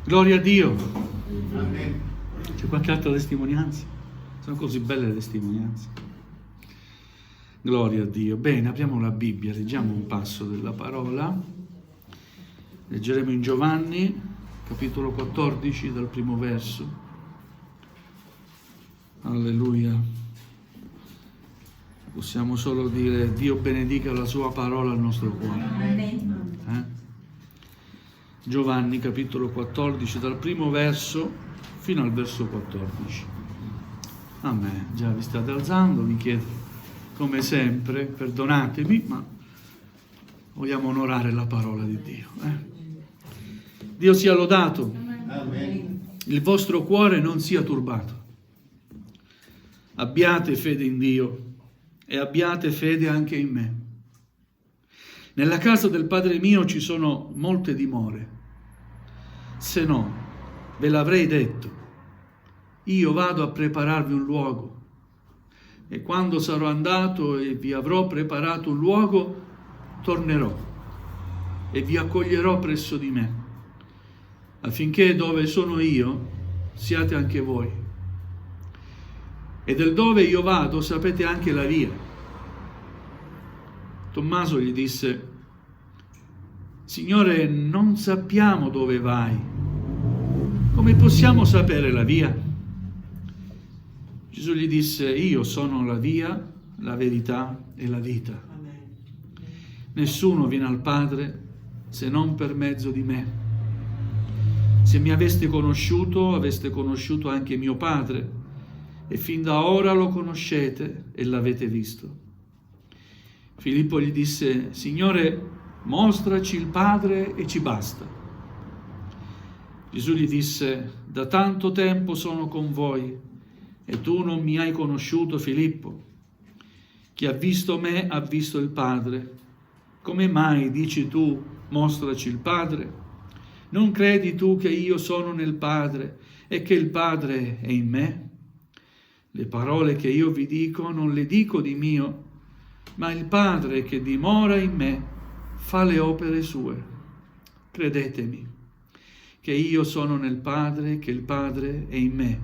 Gloria a Dio. Amen. C'è qualche altra testimonianza? Sono così belle le testimonianze. Gloria a Dio. Bene, apriamo la Bibbia, leggiamo un passo della parola. Leggeremo in Giovanni, capitolo 14, dal primo verso. Alleluia. Possiamo solo dire: Dio benedica la sua parola al nostro cuore. Giovanni, capitolo 14, dal primo verso fino al verso 14. Amen. Già vi state alzando, vi chiedo, come sempre, perdonatemi, ma vogliamo onorare la parola di Dio. Dio sia lodato. Amen. Il vostro cuore non sia turbato. Abbiate fede in Dio e abbiate fede anche in me. Nella casa del Padre mio ci sono molte dimore. Se no, ve l'avrei detto. Io vado a prepararvi un luogo. E quando sarò andato e vi avrò preparato un luogo, tornerò e vi accoglierò presso di me, affinché dove sono io siate anche voi. E del dove io vado sapete anche la via. Tommaso gli disse: Signore, non sappiamo dove vai. Come possiamo sapere la via? Gesù gli disse: Io sono la via, la verità e la vita. Nessuno viene al Padre se non per mezzo di me. Se mi aveste conosciuto, aveste conosciuto anche mio Padre, e fin da ora lo conoscete e l'avete visto. Filippo gli disse: Signore, mostraci il Padre e ci basta. Gesù gli disse: Da tanto tempo sono con voi e tu non mi hai conosciuto, Filippo. Chi ha visto me ha visto il Padre. Come mai dici tu: mostraci il Padre? Non credi tu che io sono nel Padre e che il Padre è in me? Le parole che io vi dico non le dico di mio, ma il Padre che dimora in me fa le opere sue. Credetemi che io sono nel Padre, che il Padre è in me.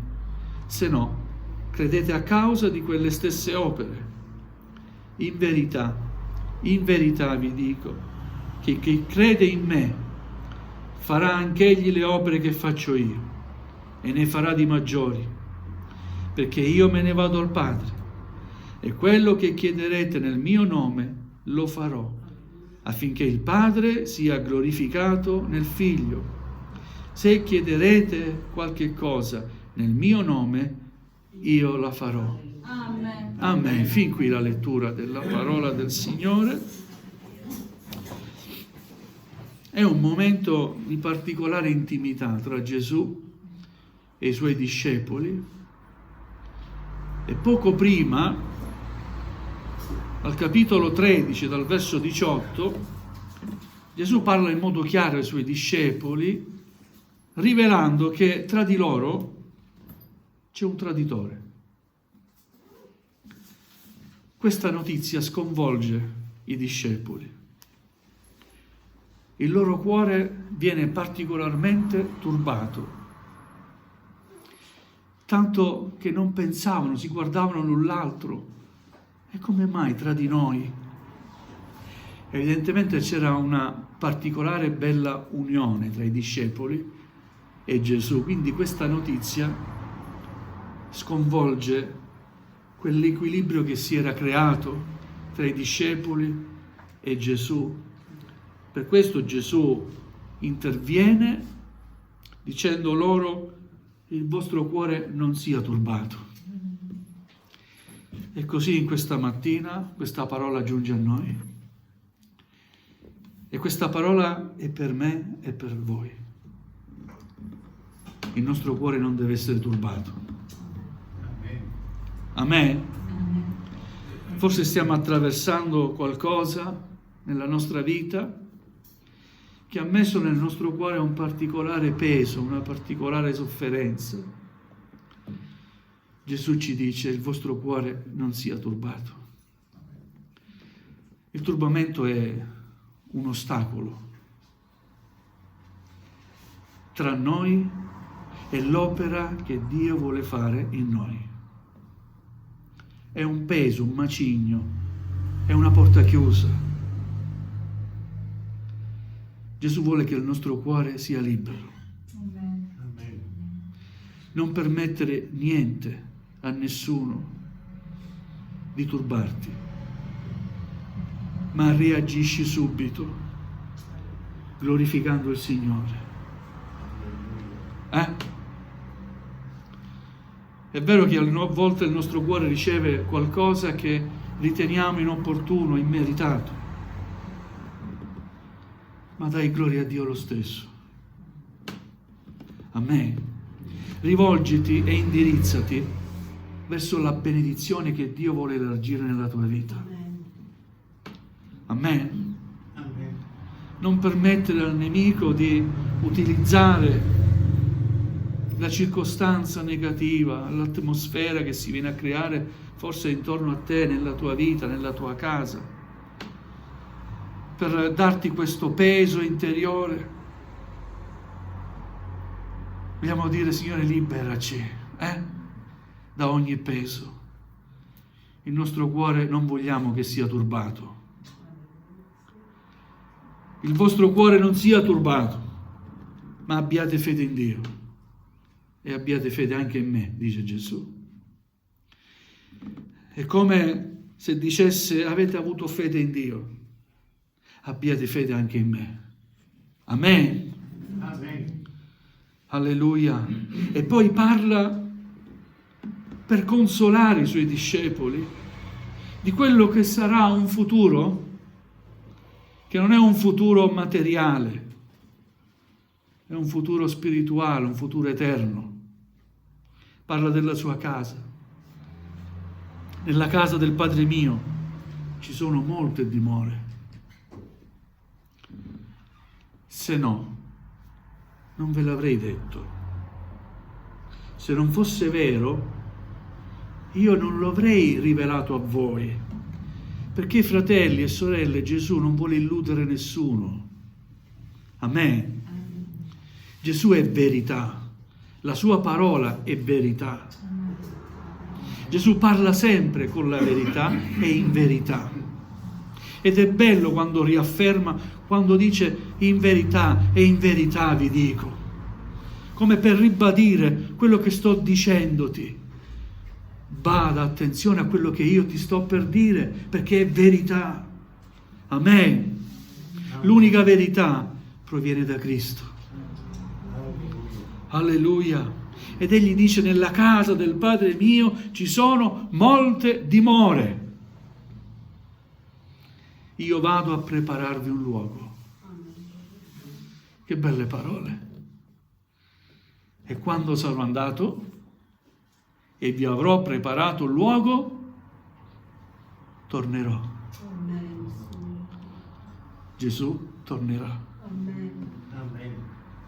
Se no, credete a causa di quelle stesse opere. In verità vi dico che chi crede in me farà anch'egli le opere che faccio io, e ne farà di maggiori, perché io me ne vado al Padre, e quello che chiederete nel mio nome lo farò, affinché il Padre sia glorificato nel Figlio. Se chiederete qualche cosa nel mio nome, io la farò. Amen. Amen. Fin qui la lettura della parola del Signore. È un momento di particolare intimità tra Gesù e i suoi discepoli. E poco prima, al capitolo 13, dal verso 18, Gesù parla in modo chiaro ai suoi discepoli, rivelando che tra di loro c'è un traditore. Questa notizia sconvolge i discepoli. Il loro cuore viene particolarmente turbato, tanto che non pensavano, si guardavano l'un l'altro. E come mai tra di noi? Evidentemente c'era una particolare bella unione tra i discepoli e Gesù, quindi questa notizia sconvolge quell'equilibrio che si era creato tra i discepoli e Gesù. Per questo Gesù interviene dicendo loro: il vostro cuore non sia turbato. E così in questa mattina questa parola giunge a noi. E questa parola è per me e per voi. Il nostro cuore non deve essere turbato. Amen. Forse stiamo attraversando qualcosa nella nostra vita che ha messo nel nostro cuore un particolare peso, una particolare sofferenza. Gesù ci dice: il vostro cuore non sia turbato. Il turbamento è un ostacolo tra noi e l'opera che Dio vuole fare in noi. È un peso, un macigno, è una porta chiusa. Gesù vuole che il nostro cuore sia libero. Non permettere niente a nessuno di turbarti, ma reagisci subito, glorificando il Signore. È vero che a volte il nostro cuore riceve qualcosa che riteniamo inopportuno, immeritato, ma dai gloria a Dio lo stesso. Amen. Rivolgiti e indirizzati verso la benedizione che Dio vuole elargire nella tua vita. Amen. Amen. Non permettere al nemico di utilizzare la circostanza negativa, l'atmosfera che si viene a creare forse intorno a te, nella tua vita, nella tua casa, per darti questo peso interiore. Vogliamo dire: Signore, liberaci da ogni peso. Il nostro cuore non vogliamo che sia turbato. Il vostro cuore non sia turbato, ma abbiate fede in Dio e abbiate fede anche in me, dice Gesù. È come se dicesse: avete avuto fede in Dio, abbiate fede anche in me. Amen. Amen. Alleluia. E poi parla per consolare i suoi discepoli di quello che sarà un futuro che non è un futuro materiale, è un futuro spirituale, un futuro eterno. Parla della sua casa. Nella casa del Padre mio ci sono molte dimore. Se no, non ve l'avrei detto. Se non fosse vero, io non lo avrei rivelato a voi. Perché, fratelli e sorelle, Gesù non vuole illudere nessuno. Amen. Gesù è verità. La sua parola è verità. Gesù parla sempre con la verità e in verità. Ed è bello quando riafferma, quando dice in verità e in verità vi dico, come per ribadire quello che sto dicendoti. Bada attenzione a quello che io ti sto per dire, perché è verità. Amen. L'unica verità proviene da Cristo. Alleluia. Ed egli dice: nella casa del Padre mio ci sono molte dimore. Io vado a prepararvi un luogo. Che belle parole. E quando sarò andato e vi avrò preparato un luogo, tornerò. Gesù tornerà. Amen.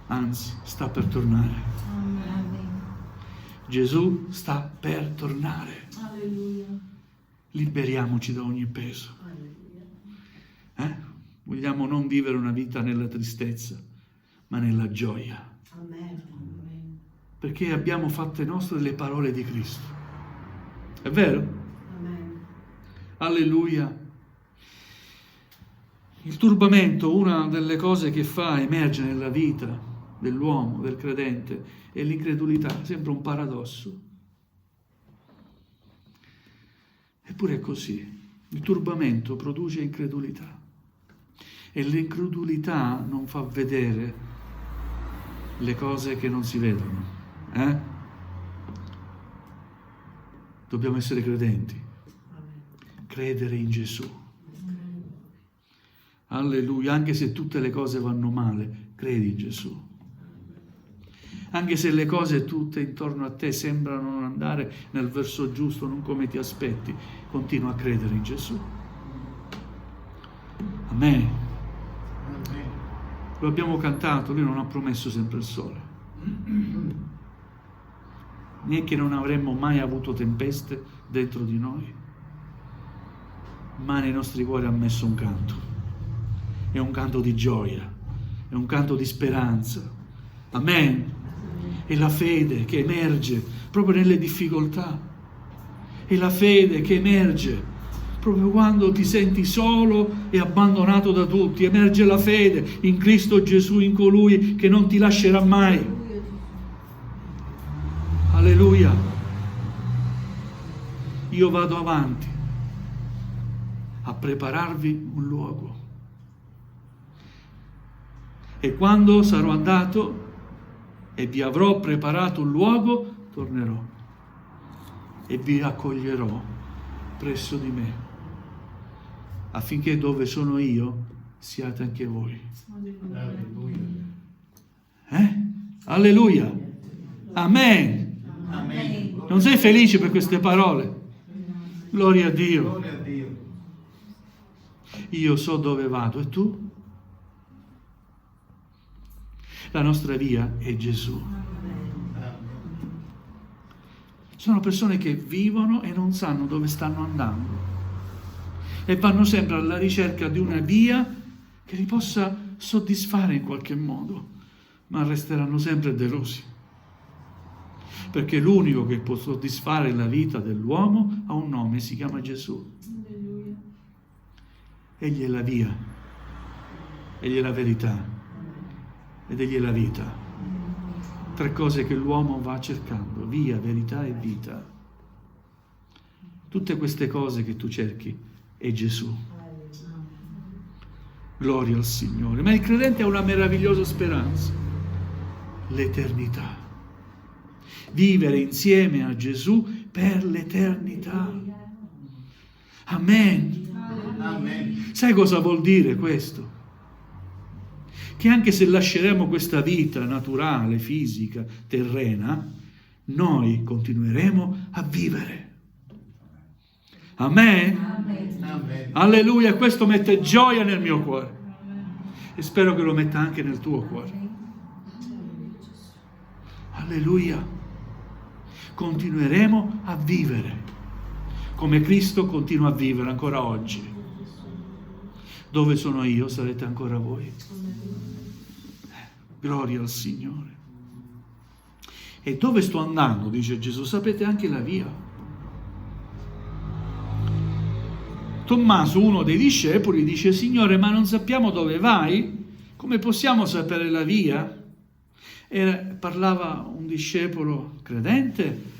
Anzi, sta per tornare. Gesù sta per tornare. Alleluia. Liberiamoci da ogni peso. Vogliamo non vivere una vita nella tristezza, ma nella gioia. Amen. Perché abbiamo fatte nostre le parole di Cristo. È vero? Amen. Alleluia. Il turbamento, una delle cose che fa emergere nella vita dell'uomo, del credente, è l'incredulità. Sembra un paradosso. Eppure è così. Il turbamento produce incredulità. E l'incredulità non fa vedere le cose che non si vedono. Dobbiamo essere credenti. Credere in Gesù. Alleluia. Anche se tutte le cose vanno male, credi in Gesù. Anche se le cose tutte intorno a te sembrano non andare nel verso giusto, non come ti aspetti, continua a credere in Gesù. Amen. Lo abbiamo cantato, lui non ha promesso sempre il sole. Né che non avremmo mai avuto tempeste dentro di noi, ma nei nostri cuori ha messo un canto. È un canto di gioia, è un canto di speranza, Amen. È la fede che emerge proprio nelle difficoltà. È la fede che emerge proprio quando ti senti solo e abbandonato da tutti. Emerge la fede in Cristo Gesù, in colui che non ti lascerà mai. Alleluia. Io vado avanti a prepararvi un luogo. E quando sarò andato e vi avrò preparato un luogo, tornerò e vi accoglierò presso di me, affinché dove sono io siate anche voi. Alleluia. Alleluia. Amen. Amen. Non sei felice per queste parole? Gloria a Dio. Gloria a Dio. Io so dove vado, e tu? La nostra via è Gesù. Sono persone che vivono e non sanno dove stanno andando e vanno sempre alla ricerca di una via che li possa soddisfare in qualche modo, ma resteranno sempre delusi, perché l'unico che può soddisfare la vita dell'uomo ha un nome, si chiama Gesù. Egli è la via, egli è la verità ed egli è la vita. Tre cose che l'uomo va cercando: via, verità e vita. Tutte queste cose che tu cerchi è Gesù. Gloria al Signore. Ma il credente ha una meravigliosa speranza: l'eternità. Vivere insieme a Gesù per l'eternità. Amen. Amen. Sai cosa vuol dire questo? Che anche se lasceremo questa vita naturale, fisica, terrena, noi continueremo a vivere. Amen? Amen. Alleluia, questo mette gioia nel mio cuore e spero che lo metta anche nel tuo cuore. Alleluia. Continueremo a vivere come Cristo continua a vivere ancora oggi. Dove sono io, sarete ancora voi. Gloria al Signore. E dove sto andando, dice Gesù, sapete anche la via. Tommaso, uno dei discepoli, dice: Signore, ma non sappiamo dove vai? Come possiamo sapere la via? E parlava un discepolo credente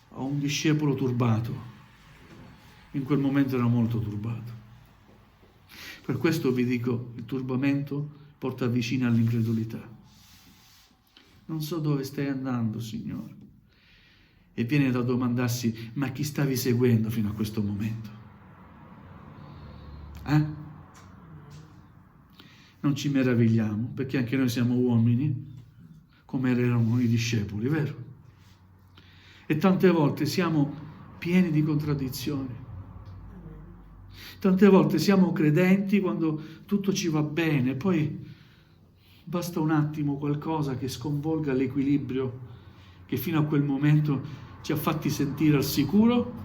o un discepolo turbato? In quel momento era molto turbato. Per questo vi dico, il turbamento porta vicino all'incredulità. Non so dove stai andando, Signore. E viene da domandarsi: ma chi stavi seguendo fino a questo momento? Non ci meravigliamo, perché anche noi siamo uomini, come erano i discepoli, vero? E tante volte siamo pieni di contraddizioni. Tante volte siamo credenti quando tutto ci va bene, poi basta un attimo qualcosa che sconvolga l'equilibrio che fino a quel momento ci ha fatti sentire al sicuro,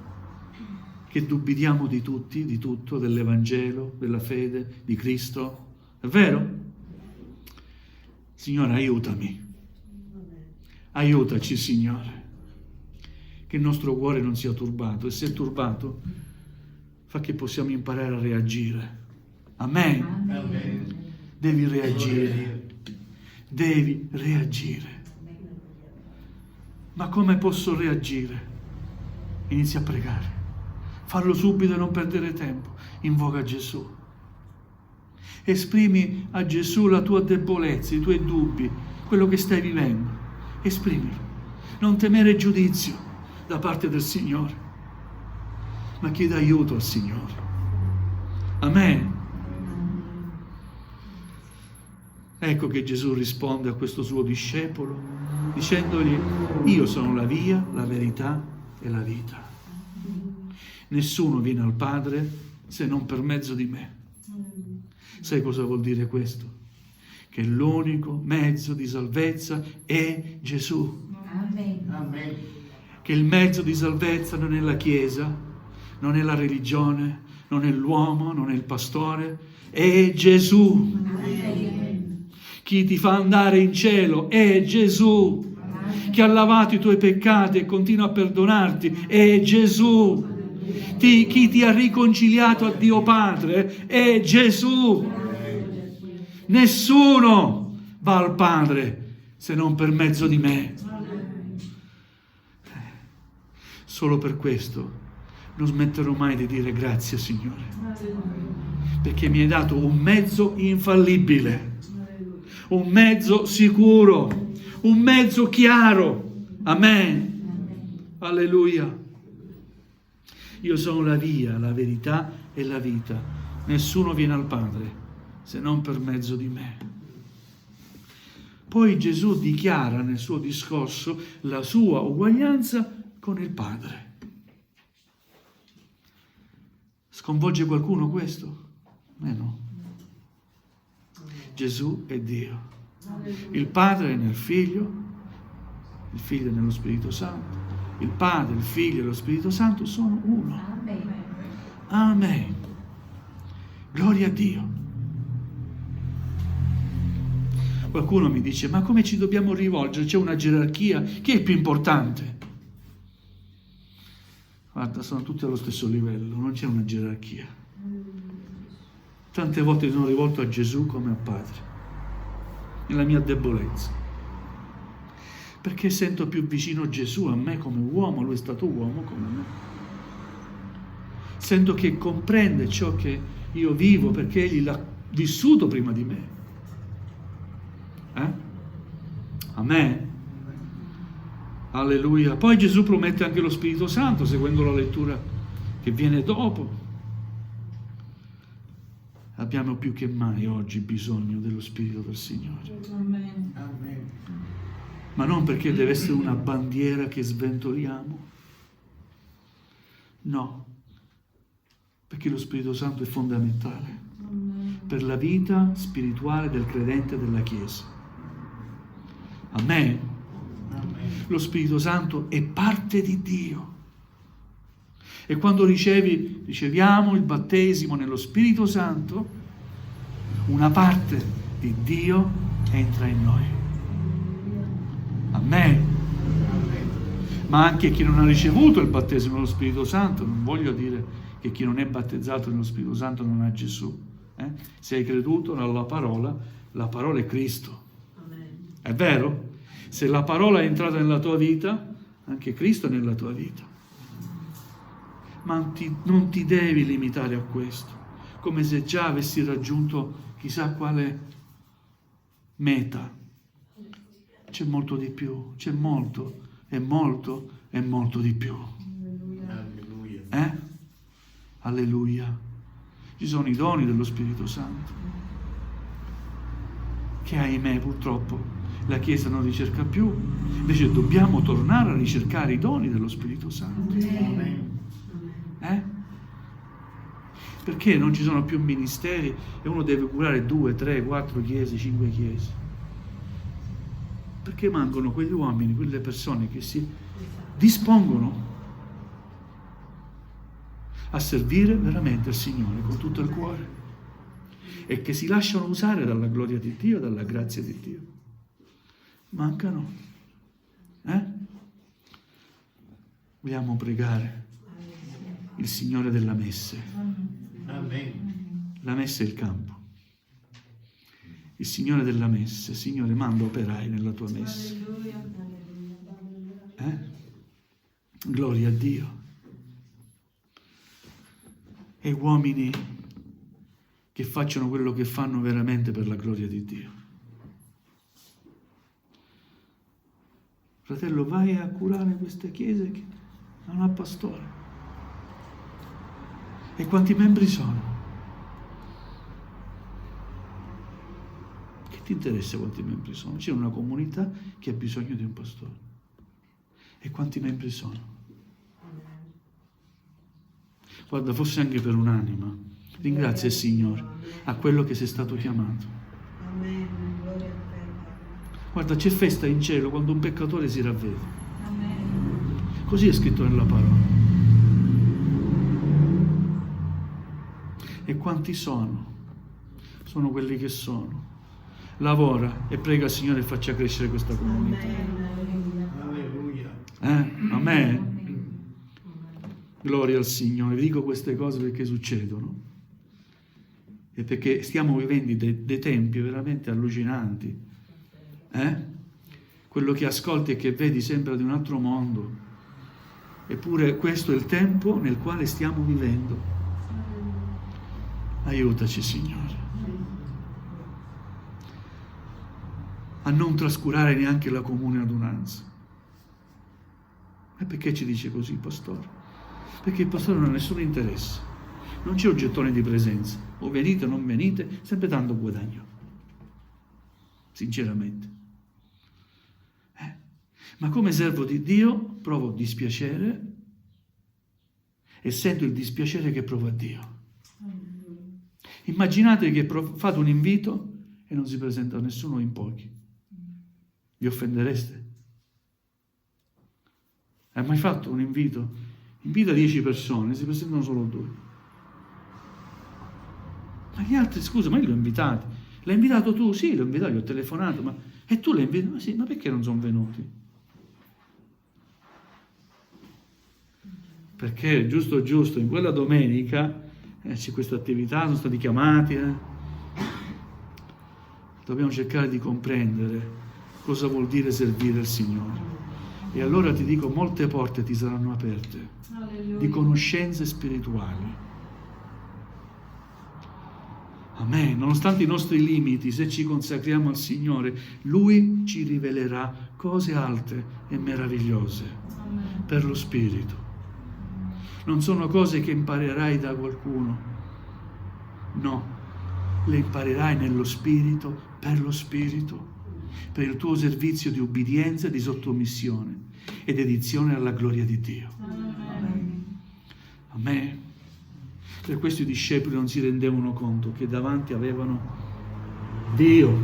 che dubitiamo di tutti, di tutto, dell'Evangelo, della fede, di Cristo. È vero? Signore, aiutami. Aiutaci, Signore, che il nostro cuore non sia turbato, e se è turbato, fa che possiamo imparare a reagire. Amen. Amen. Devi reagire. Devi reagire. Ma come posso reagire? Inizia a pregare. Farlo subito e non perdere tempo. Invoca Gesù. Esprimi a Gesù la tua debolezza, i tuoi dubbi, quello che stai vivendo. Esprimilo. Non temere giudizio da parte del Signore, ma chieda aiuto al Signore. Amen. Ecco che Gesù risponde a questo suo discepolo dicendogli: io sono la via, la verità e la vita. Nessuno viene al Padre se non per mezzo di me. Sai cosa vuol dire questo? Che l'unico mezzo di salvezza è Gesù. Amen. Che il mezzo di salvezza non è la Chiesa, non è la religione, non è l'uomo, non è il pastore, è Gesù. Amen. Chi ti fa andare in cielo è Gesù. Chi ha lavato i tuoi peccati e continua a perdonarti è Gesù. Chi ti ha riconciliato a Dio Padre è Gesù. Nessuno va al Padre se non per mezzo di me. Solo per questo non smetterò mai di dire grazie, Signore, perché mi hai dato un mezzo infallibile, un mezzo sicuro, un mezzo chiaro. Amen. Alleluia. Io sono la via, la verità e la vita. Nessuno viene al Padre se non per mezzo di me. Poi Gesù dichiara nel suo discorso la sua uguaglianza con il Padre. Sconvolge qualcuno questo? No. Gesù è Dio. Il Padre è nel Figlio, il Figlio è nello Spirito Santo. Il Padre, il Figlio e lo Spirito Santo sono uno. Amen. Gloria a Dio. Qualcuno mi dice, ma come ci dobbiamo rivolgere? C'è una gerarchia? Chi è il più importante? Guarda, sono tutti allo stesso livello, non c'è una gerarchia. Tante volte mi sono rivolto a Gesù come a Padre, nella mia debolezza. Perché sento più vicino Gesù a me come uomo, lui è stato uomo come me. Sento che comprende ciò che io vivo perché egli l'ha vissuto prima di me. Amen. Alleluia. Poi Gesù promette anche lo Spirito Santo, seguendo la lettura che viene dopo. Abbiamo più che mai oggi bisogno dello Spirito del Signore. Amen. Amen. Ma non perché deve essere una bandiera che sventoliamo. No. Perché lo Spirito Santo è fondamentale per la vita spirituale del credente della Chiesa. Amen. Lo Spirito Santo è parte di Dio. E quando riceviamo il battesimo nello Spirito Santo, una parte di Dio entra in noi. Amen. Ma anche chi non ha ricevuto il battesimo nello Spirito Santo, non voglio dire che chi non è battezzato nello Spirito Santo non ha Gesù. Se hai creduto nella parola, la parola è Cristo. Amen. È vero? Se la parola è entrata nella tua vita, anche Cristo è nella tua vita. Ma non ti devi limitare a questo, come se già avessi raggiunto chissà quale meta. C'è molto di più, c'è molto e molto e molto di più. Alleluia. Alleluia. Ci sono i doni dello Spirito Santo, che ahimè purtroppo la Chiesa non ricerca più. Invece dobbiamo tornare a ricercare i doni dello Spirito Santo. Amen. Perché non ci sono più ministeri e uno deve curare 2, 3, 4 chiese, 5 chiese? Perché mancano quegli uomini, quelle persone che si dispongono a servire veramente il Signore con tutto il cuore e che si lasciano usare dalla gloria di Dio, dalla grazia di Dio. Mancano. Vogliamo pregare il Signore della messe. Amen. La messa è il campo. Il Signore della messe. Signore, manda operai nella tua messa. Gloria a Dio. E uomini che facciano quello che fanno veramente per la gloria di Dio. Fratello, vai a curare queste chiese che non ha pastore. E quanti membri sono? Che ti interessa quanti membri sono? C'è una comunità che ha bisogno di un pastore. E quanti membri sono? Guarda, forse anche per un'anima. Ringrazia il Signore a quello che sei stato chiamato. Amen. Gloria a te. Guarda, c'è festa in cielo quando un peccatore si ravvede. Amen. Così è scritto nella parola. E quanti sono? Sono quelli che sono. lavora e prega il Signore e faccia crescere questa comunità. Alleluia. Amen. Gloria al Signore. Vi dico queste cose perché succedono e perché stiamo vivendo dei tempi veramente allucinanti. Quello che ascolti e che vedi sembra di un altro mondo, eppure questo è il tempo nel quale stiamo vivendo. Aiutaci, Signore, a non trascurare neanche la comune adunanza. E perché ci dice così il pastore? Perché il pastore non ha nessun interesse, non c'è un gettone di presenza, o venite o non venite, sempre dando guadagno, sinceramente. Ma come servo di Dio provo dispiacere e sento il dispiacere che provo a Dio. Immaginate che fate un invito e non si presenta nessuno in pochi. Vi offendereste? Hai mai fatto un invito? Invita 10 persone, si presentano solo 2. Ma gli altri, scusa, ma io li ho invitati. L'hai invitato tu? Sì, l'ho invitato, gli ho telefonato. E tu l'hai invitato? Ma sì, ma perché non sono venuti? Perché giusto, in quella domenica c'è questa attività, sono stati chiamati. Dobbiamo cercare di comprendere cosa vuol dire servire il Signore. E allora ti dico, molte porte ti saranno aperte. Alleluia. Di conoscenze spirituali. Amen. Nonostante i nostri limiti, se ci consacriamo al Signore, Lui ci rivelerà cose alte e meravigliose. Amen. Per lo Spirito. Non sono cose che imparerai da qualcuno. No, le imparerai nello Spirito, per lo Spirito, per il tuo servizio di ubbidienza, di sottomissione e dedizione alla gloria di Dio. Amen. Amen. Per questo i discepoli non si rendevano conto che davanti avevano Dio,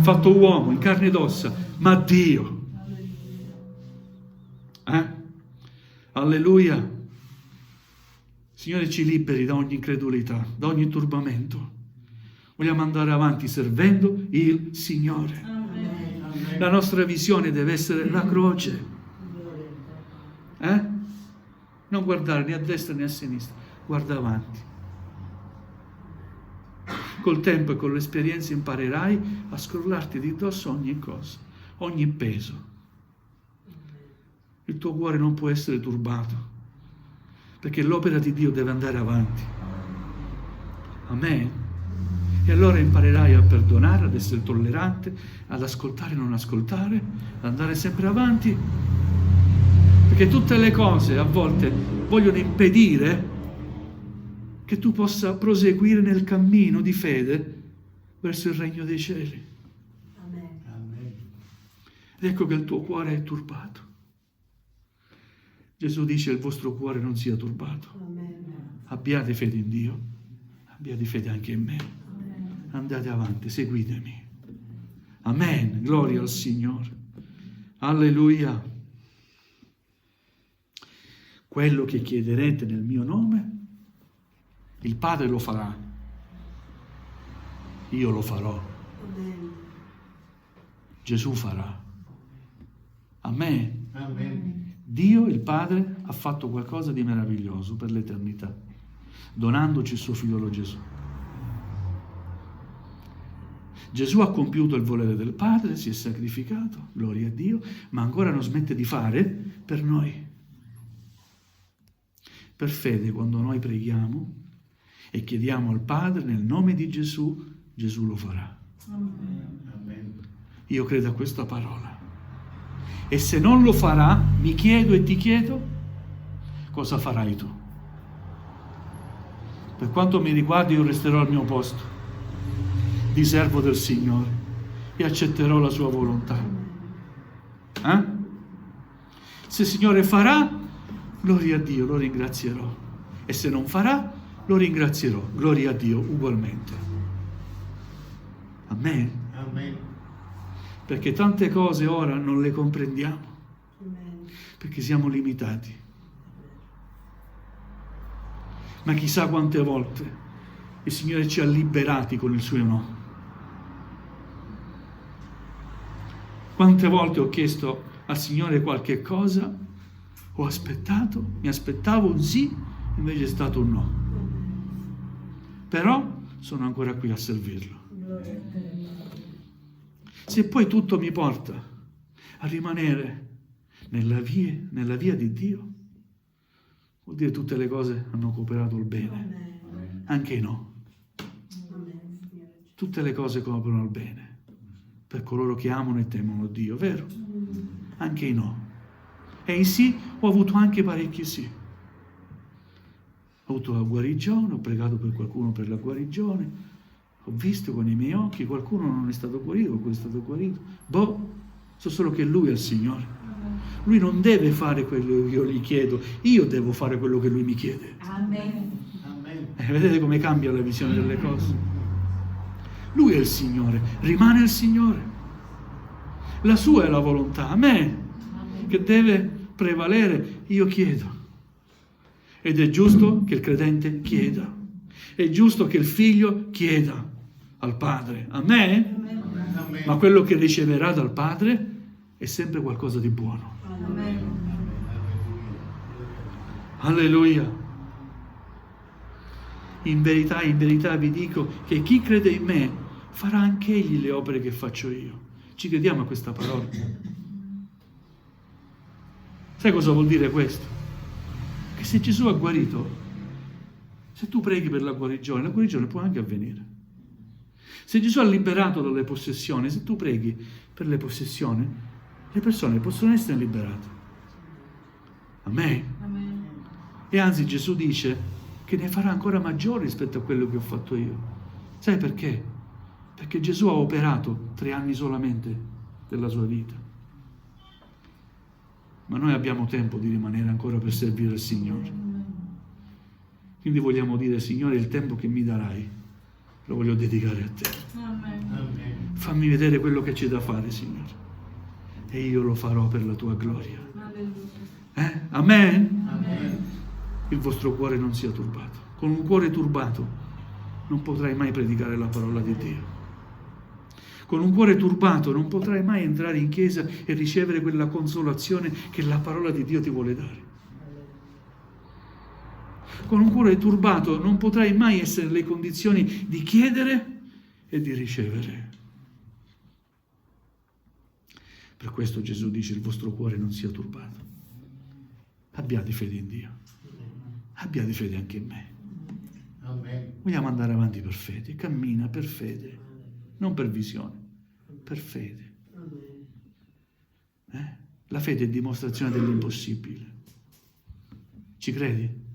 fatto uomo, in carne ed ossa, ma Dio. Alleluia. Signore, ci liberi da ogni incredulità, da ogni turbamento. Vogliamo andare avanti servendo il Signore. Amen. La nostra visione deve essere la croce. Non guardare né a destra né a sinistra, guarda avanti. Col tempo e con l'esperienza imparerai a scrollarti di dosso ogni cosa, ogni peso. Il tuo cuore non può essere turbato, perché l'opera di Dio deve andare avanti. Amen. E allora imparerai a perdonare, ad essere tollerante, ad ascoltare e non ascoltare, ad andare sempre avanti, perché tutte le cose a volte vogliono impedire che tu possa proseguire nel cammino di fede verso il regno dei cieli. Amen. Ed ecco che il tuo cuore è turbato. Gesù dice: il vostro cuore non sia turbato. Amen. Abbiate fede in Dio, abbiate fede anche in me. Amen. Andate avanti, seguitemi. Amen. Gloria al Signore. Alleluia. Quello che chiederete nel mio nome, il Padre lo farà. Io lo farò. Amen. Gesù farà. Amen. Amen. Dio, il Padre, ha fatto qualcosa di meraviglioso per l'eternità, donandoci il suo figliolo Gesù. Gesù ha compiuto il volere del Padre, si è sacrificato, gloria a Dio, ma ancora non smette di fare per noi. Per fede, quando noi preghiamo e chiediamo al Padre nel nome di Gesù, Gesù lo farà. Amen. Io credo a questa parola. E se non lo farà, mi chiedo e ti chiedo, cosa farai tu? Per quanto mi riguarda, io resterò al mio posto di servo del Signore e accetterò la sua volontà. Se il Signore farà, gloria a Dio, lo ringrazierò. E se non farà, lo ringrazierò, gloria a Dio ugualmente. Amen. Amen. Perché tante cose ora non le comprendiamo, perché siamo limitati. Ma chissà quante volte il Signore ci ha liberati con il suo no. Quante volte ho chiesto al Signore qualche cosa, ho aspettato, mi aspettavo un sì, invece è stato un no. Però sono ancora qui a servirlo. Se poi tutto mi porta a rimanere nella via di Dio, vuol dire tutte le cose hanno cooperato il bene, anche i no. Tutte le cose cooperano al bene per coloro che amano e temono Dio, vero? Anche i no. E in sì ho avuto anche parecchi sì. Ho avuto la guarigione, ho pregato per qualcuno per la guarigione, ho visto con i miei occhi, qualcuno non è stato guarito, qualcuno è stato guarito. So solo che Lui è il Signore. Lui non deve fare quello che io gli chiedo, io devo fare quello che Lui mi chiede. Amen. Vedete come cambia la visione delle cose? Lui è il Signore, rimane il Signore. La sua è la volontà, a me, che deve prevalere, io chiedo. Ed è giusto che il credente chieda. È giusto che il figlio chieda al Padre. A me? Amen. Ma quello che riceverà dal Padre è sempre qualcosa di buono. Amen. Alleluia. In verità vi dico che chi crede in me farà anche egli le opere che faccio io. Ci crediamo a questa parola? Sai cosa vuol dire questo? Che se Gesù ha guarito, se tu preghi per la guarigione può anche avvenire. Se Gesù ha liberato dalle possessioni, se tu preghi per le possessioni, le persone possono essere liberate. Amen. Amen. E anzi Gesù dice che ne farà ancora maggiori rispetto a quello che ho fatto io. Sai perché? Perché Gesù ha operato 3 anni solamente della sua vita. Ma noi abbiamo tempo di rimanere ancora per servire il Signore. Quindi vogliamo dire, Signore, il tempo che mi darai lo voglio dedicare a te. Amen. Fammi vedere quello che c'è da fare, Signore. E io lo farò per la tua gloria. Alleluia. Amen? Amen. Il vostro cuore non sia turbato. Con un cuore turbato non potrai mai predicare la parola di Dio. Con un cuore turbato non potrai mai entrare in chiesa e ricevere quella consolazione che la parola di Dio ti vuole dare. Con un cuore turbato non potrai mai essere nelle condizioni di chiedere e di ricevere. Per questo Gesù dice: il vostro cuore non sia turbato. Abbiate fede in Dio. Abbiate fede anche in me. Amen. Vogliamo andare avanti per fede. Cammina per fede, non per visione, per fede. La fede è dimostrazione dell'impossibile. Ci credi?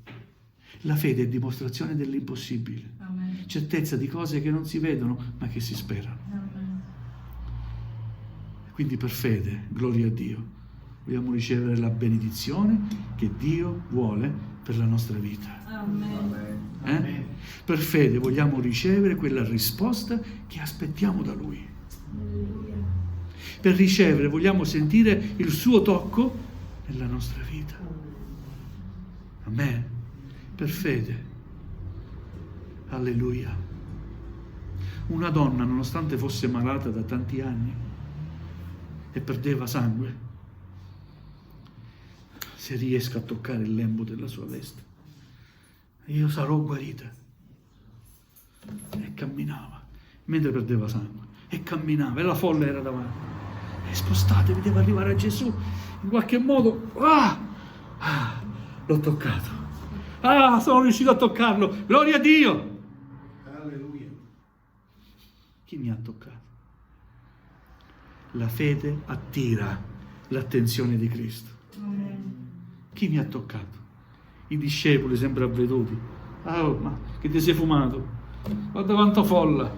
La fede è dimostrazione dell'impossibile. Amen. Certezza di cose che non si vedono ma che si sperano. Amen. Quindi per fede, gloria a Dio, vogliamo ricevere la benedizione che Dio vuole per la nostra vita. Amen. Per fede vogliamo ricevere quella risposta che aspettiamo da Lui. Alleluia. Per ricevere vogliamo sentire il suo tocco nella nostra vita. Amen. Per fede. Alleluia. Una donna, nonostante fosse malata da tanti anni e perdeva sangue, se riesco a toccare il lembo della sua veste, io sarò guarita. E camminava, mentre perdeva sangue, e camminava, e la folla era davanti. E spostatevi, devo arrivare a Gesù. In qualche modo, l'ho toccato. Sono riuscito a toccarlo. Gloria a Dio. Alleluia. Chi mi ha toccato? La fede attira l'attenzione di Cristo. Amen. Chi mi ha toccato? I discepoli sempre avveduti. Ma che ti sei fumato? Guarda quanta folla.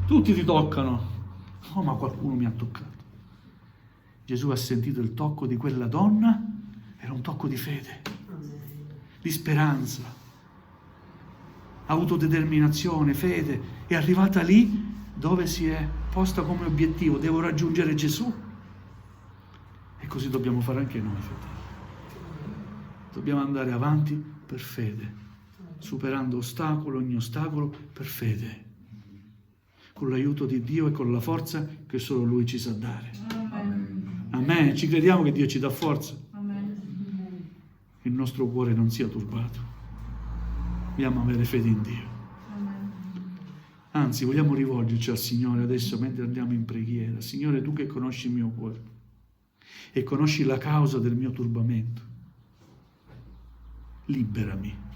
Tutti ti toccano. No, ma qualcuno mi ha toccato. Gesù ha sentito il tocco di quella donna. Era un tocco di fede, di speranza. Ha avuto determinazione, fede. È arrivata lì dove si è posta come obiettivo: devo raggiungere Gesù. E così dobbiamo fare anche noi, fratelli. Dobbiamo andare avanti per fede, superando ogni ostacolo per fede, con l'aiuto di Dio e con la forza che solo Lui ci sa dare. Amen. Amen. Ci crediamo che Dio ci dà forza, Amen. che il nostro cuore non sia turbato. Dobbiamo avere fede in Dio. Amen. Anzi, vogliamo rivolgerci al Signore adesso mentre andiamo in preghiera. Signore, tu che conosci il mio cuore e conosci la causa del mio turbamento, liberami.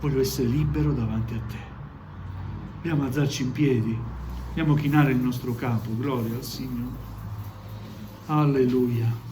Voglio essere libero davanti a te. Dobbiamo alzarci in piedi, dobbiamo chinare il nostro capo. Gloria al Signore. Alleluia.